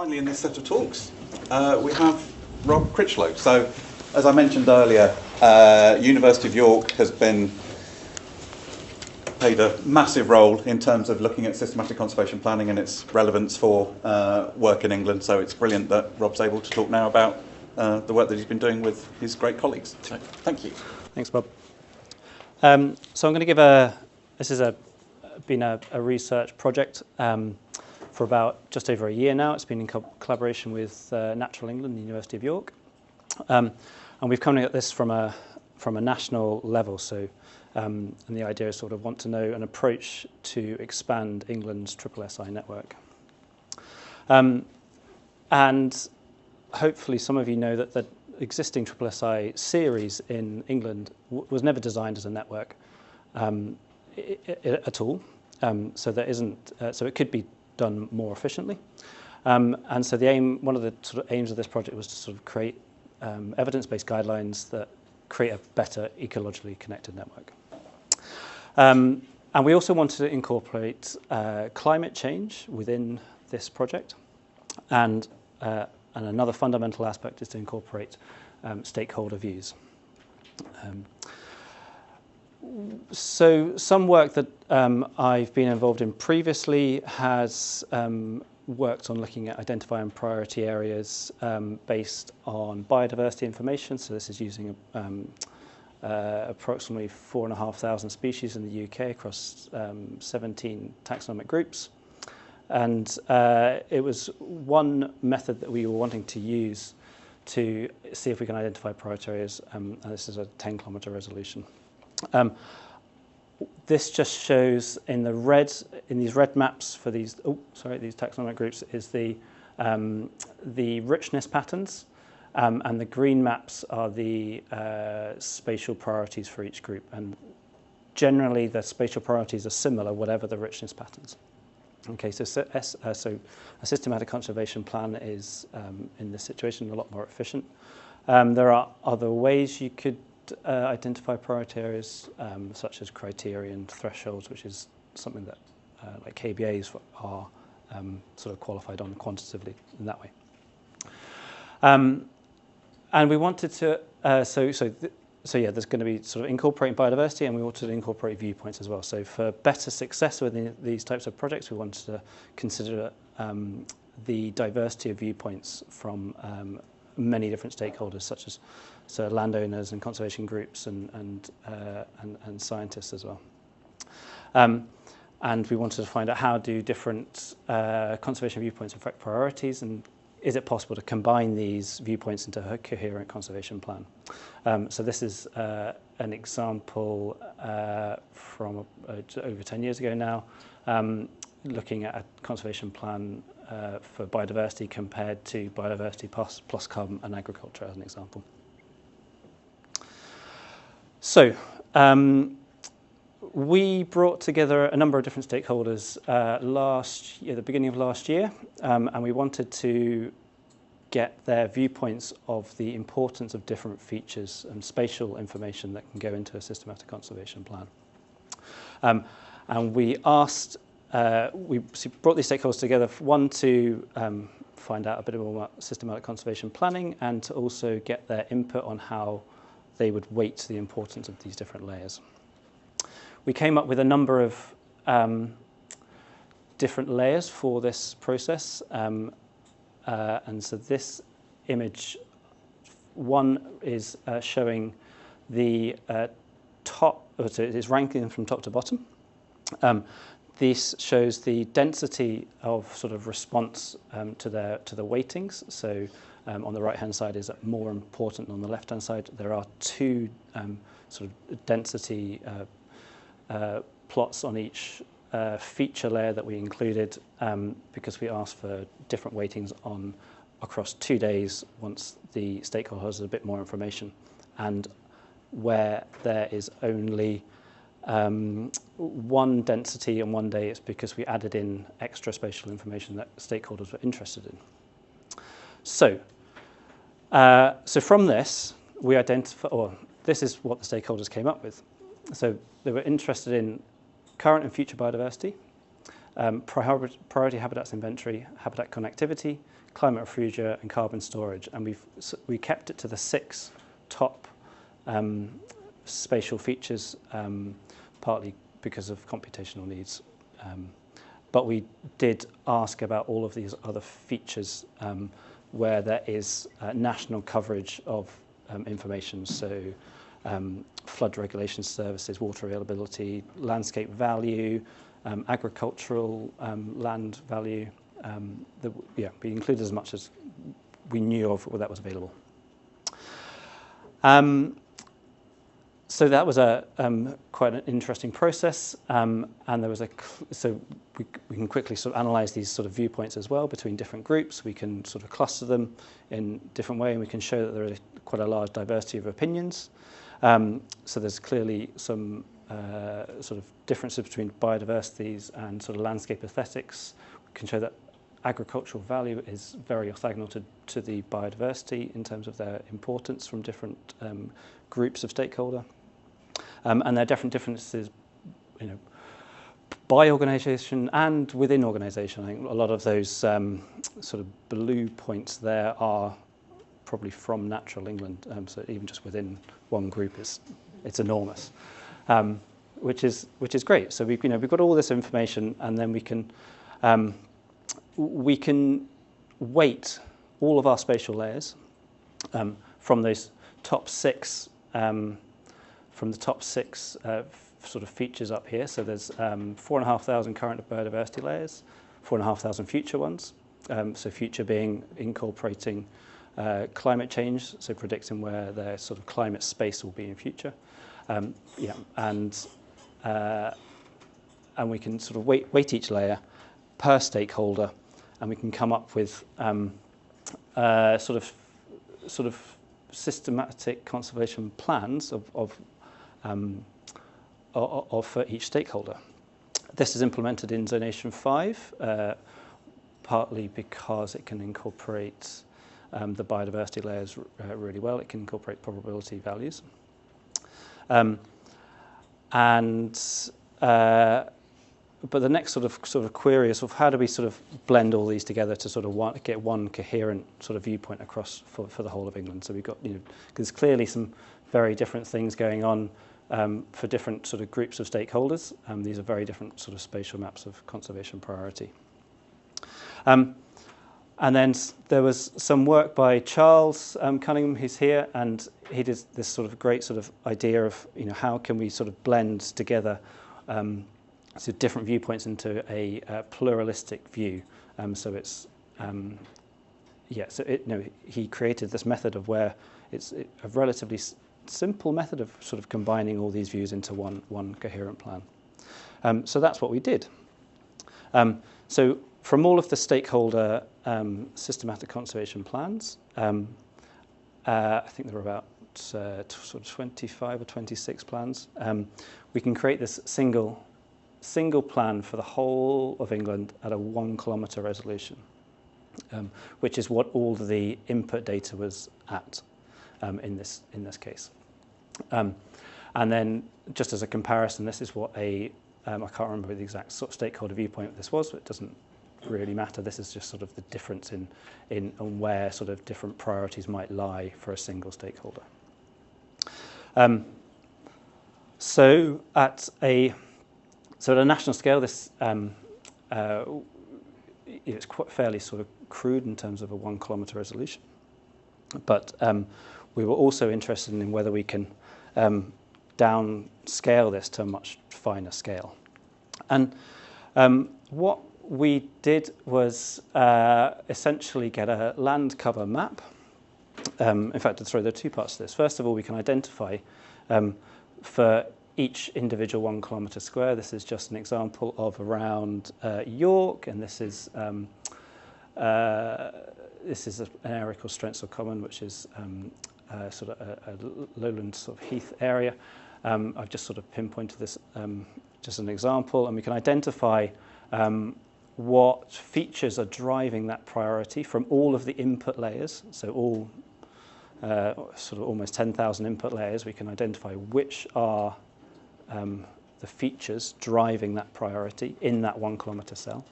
finally, in this set of talks, we have Rob Critchlow. So, as I mentioned earlier, University of York has played a massive role in terms of looking at systematic conservation planning and its relevance for work in England. So it's brilliant that Rob's able to talk now about the work that he's been doing with his great colleagues. So, thank you. Thanks, Bob. So I'm going to give this has been a research project for about just over a year now. It's been in collaboration with Natural England, the University of York. And we've come at this from a national level. So and the idea is sort of want to know an approach to expand England's SSSI network. And hopefully some of you know that the existing SSSI series in England was never designed as a network at all. So there isn't. So it could be done more efficiently. And so one of the sort of aims of this project was to sort of create evidence-based guidelines that create a better ecologically connected network. And we also wanted to incorporate climate change within this project. And another fundamental aspect is to incorporate stakeholder views. So some work that I've been involved in previously has worked on looking at identifying priority areas based on biodiversity information. So this is using approximately 4,500 species in the UK across 17 taxonomic groups. And it was one method that we were wanting to use to see if we can identify priority areas. And this is a 10-kilometre resolution. This just shows in these red maps for these these taxonomic groups is the richness patterns, and the green maps are the spatial priorities for each group. And generally, the spatial priorities are similar, whatever the richness patterns. Okay, so a systematic conservation plan is in this situation a lot more efficient. There are other ways you could identify priority areas, such as criterion thresholds, which is something that like KBAs are sort of qualified on quantitatively in that way. And we wanted to, yeah, there's going to be sort of incorporating biodiversity, and we wanted to incorporate viewpoints as well. So for better success within these types of projects, we wanted to consider the diversity of viewpoints from many different stakeholders, such as landowners and conservation groups and scientists as well. And we wanted to find out how do different conservation viewpoints affect priorities, and is it possible to combine these viewpoints into a coherent conservation plan? So this is an example from over 10 years ago now, looking at a conservation plan for biodiversity compared to biodiversity plus carbon and agriculture as an example. So we brought together a number of different stakeholders the beginning of last year, and we wanted to get their viewpoints of the importance of different features and spatial information that can go into a systematic conservation plan. And we asked, we brought these stakeholders together, one to find out a bit more about systematic conservation planning, and to also get their input on how they would weight the importance of these different layers. We came up with a number of different layers for this process. And so this image, one is showing the top, so it is ranking from top to bottom. This shows the density of sort of response to the weightings. So on the right-hand side is more important than on the left-hand side. There are two sort of density plots on each feature layer that we included because we asked for different weightings across 2 days once the stakeholder has a bit more information, and where there is only one density on 1 day, it's because we added in extra spatial information that stakeholders were interested in. So from this, we identify, or this is what the stakeholders came up with. So they were interested in current and future biodiversity, priority habitats inventory, habitat connectivity, climate refugia, and carbon storage. And we kept it to the 6 top spatial features, partly because of computational needs. But we did ask about all of these other features where there is national coverage of information, so flood regulation services, water availability, landscape value, agricultural land value. We included as much as we knew of that was available. So that was quite an interesting process, and there was so we can quickly sort of analyse these sort of viewpoints as well between different groups. We can sort of cluster them in different way, and we can show that there is quite a large diversity of opinions. So there's clearly some sort of differences between biodiversities and sort of landscape aesthetics. We can show that agricultural value is very orthogonal to the biodiversity in terms of their importance from different groups of stakeholder. And there are differences, by organisation and within organisation. I think a lot of those sort of blue points there are probably from natural England. So even just within one group, it's enormous, which is great. So we've got all this information, and then we can weight all of our spatial layers from those top 6. From the top 6 sort of features up here. So there's 4,500 current biodiversity layers, 4,500 future ones. So future being incorporating climate change, so predicting where their sort of climate space will be in future. And we can sort of weight each layer per stakeholder, and we can come up with sort of systematic conservation plans for each stakeholder. This is implemented in Zonation 5, partly because it can incorporate the biodiversity layers really well. It can incorporate probability values. But the next sort of query is how do we sort of blend all these together to sort of get one coherent sort of viewpoint across for the whole of England. So we've got, there's clearly some very different things going on for different sort of groups of stakeholders. These are very different sort of spatial maps of conservation priority. And then there was some work by Charles Cunningham, who's here, and he did this sort of great sort of idea of how can we sort of blend together so different viewpoints into a pluralistic view. So it's he created this method of where it's a relatively simple method of sort of combining all these views into one coherent plan. So that's what we did. So from all of the stakeholder systematic conservation plans, I think there were about sort of 25 or 26 plans. We can create this single plan for the whole of England at a 1 kilometre resolution, which is what all the input data was at in this case. And then, just as a comparison, this is what I can't remember the exact sort of stakeholder viewpoint this was, but it doesn't really matter. This is just sort of the difference in where sort of different priorities might lie for a single stakeholder. So at a national scale, this it's quite fairly sort of crude in terms of a 1 kilometre resolution. But we were also interested in whether we can downscale this to a much finer scale. And what we did was essentially get a land cover map. In fact, there are 2 parts to this. First of all, we can identify for each individual 1 kilometre square. This is just an example of around York, and this is an area called Strensall Common, which is sort of a lowland sort of heath area. I've just sort of pinpointed this just an example, and we can identify what features are driving that priority from all of the input layers. So all sort of almost 10,000 input layers, we can identify which are the features driving that priority in that 1 kilometre cell.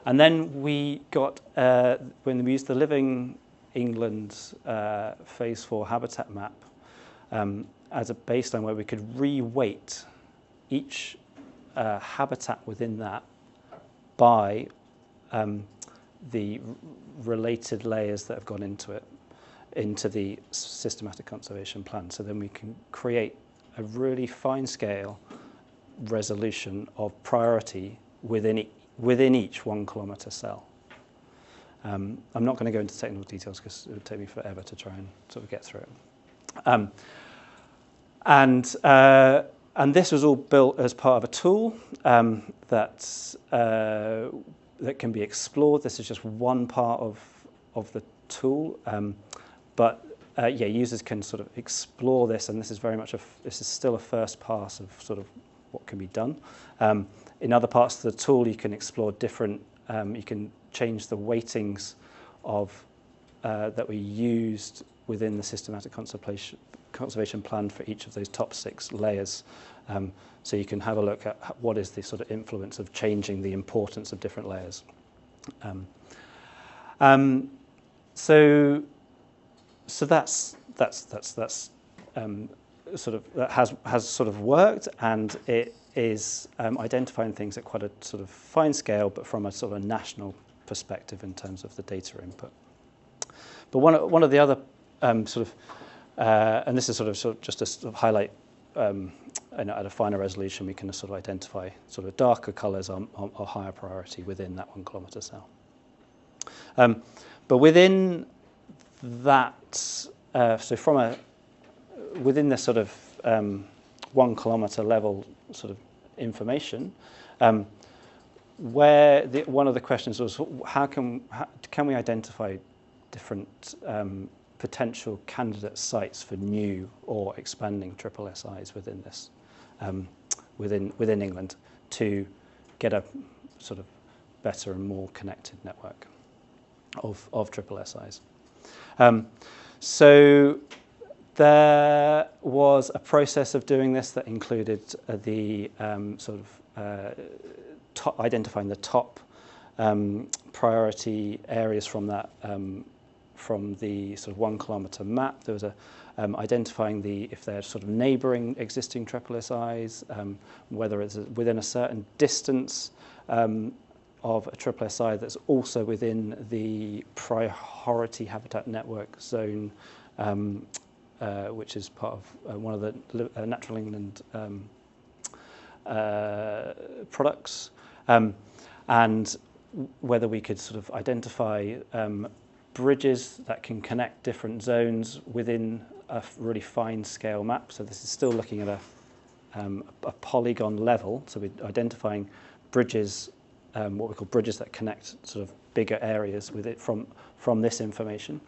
And then we got, when we used the Living England Phase 4 habitat map as a baseline where we could re-weight each habitat within that by the related layers that have gone into it, into the systematic conservation plan. So then we can create a really fine scale resolution of priority within each 1 kilometre cell. I'm not going to go into technical details because it would take me forever to try and sort of get through it. And this was all built as part of a tool that can be explored. This is just one part of the tool, but yeah, users can sort of explore this, and this is very much this is still a first pass of sort of what can be done. In other parts of the tool, you can explore different. You can change the weightings of that we used within the systematic conservation plan for each of those top 6 layers. So you can have a look at what is the sort of influence of changing the importance of different layers. So that's sort of that has sort of worked, and it is identifying things at quite a sort of fine scale, but from a sort of national perspective in terms of the data input. But one of the other sort of and this is sort of just to sort of highlight at a finer resolution, we can sort of identify sort of darker colours are higher priority within that 1 kilometre cell. But within that, so within this sort of 1 kilometre level sort of information, one of the questions was how can we identify different potential candidate sites for new or expanding SSSIs within this, within England, to get a sort of better and more connected network of SSSIs. So there was a process of doing this that included the sort of identifying the top priority areas from that. From the sort of 1 kilometre map, there was identifying if they're sort of neighbouring existing SSSIs, whether it's within a certain distance of a SSSI that's also within the priority habitat network zone, which is part of one of the Natural England products, and whether we could sort of identify bridges that can connect different zones within a really fine scale map. So this is still looking at a polygon level. So we're identifying bridges, what we call bridges that connect sort of bigger areas with it from this information,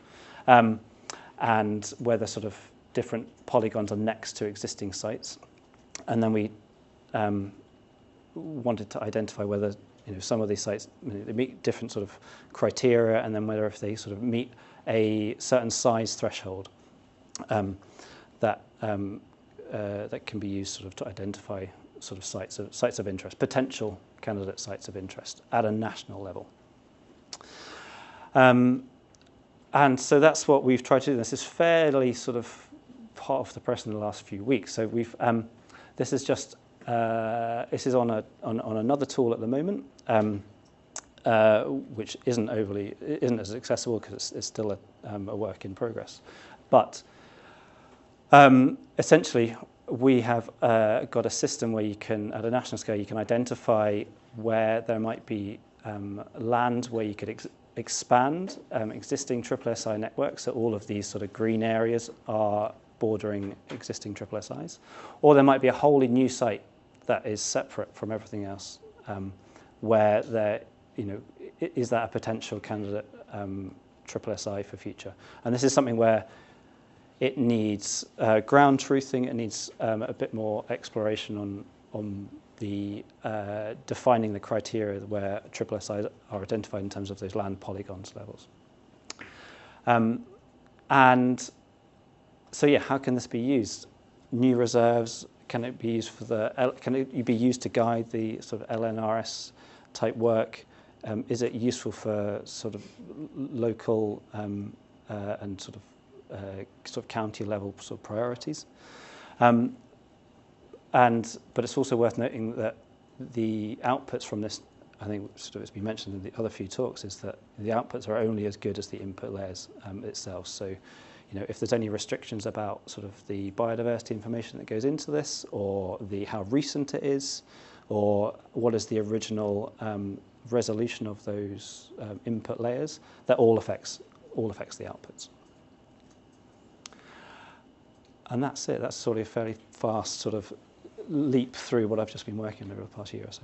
and whether sort of different polygons are next to existing sites. And then we wanted to identify whether some of these sites they meet different sort of criteria, and then whether if they sort of meet a certain size threshold that can be used sort of to identify sort of sites of interest, potential candidate sites of interest at a national level. And so that's what we've tried to do. This is fairly sort of part of the press in the last few weeks. So we've this is just this is on another tool at the moment, which isn't as accessible because it's still a work in progress. But essentially, we have got a system where you can, at a national scale, you can identify where there might be land where you could expand existing SSSI networks. So all of these sort of green areas are bordering existing SSSIs, or there might be a wholly new site that is separate from everything else, where there, is that a potential candidate SSSI for future? And this is something where it needs ground truthing. It needs a bit more exploration on the defining the criteria where SSSIs are identified in terms of those land polygons levels. And so, yeah, how can this be used? New reserves, can it be used for can it be used to guide the sort of LNRS type work? Is it useful for sort of local and sort of county level sort of priorities? But it's also worth noting that the outputs from this, I think sort of it's been mentioned in the other few talks, is that the outputs are only as good as the input layers itself. So, you know, if there's any restrictions about sort of the biodiversity information that goes into this, or how recent it is, or what is the original resolution of those input layers, that all affects the outputs. And that's it. That's sort of a fairly fast sort of leap through what I've just been working on over the past year or so.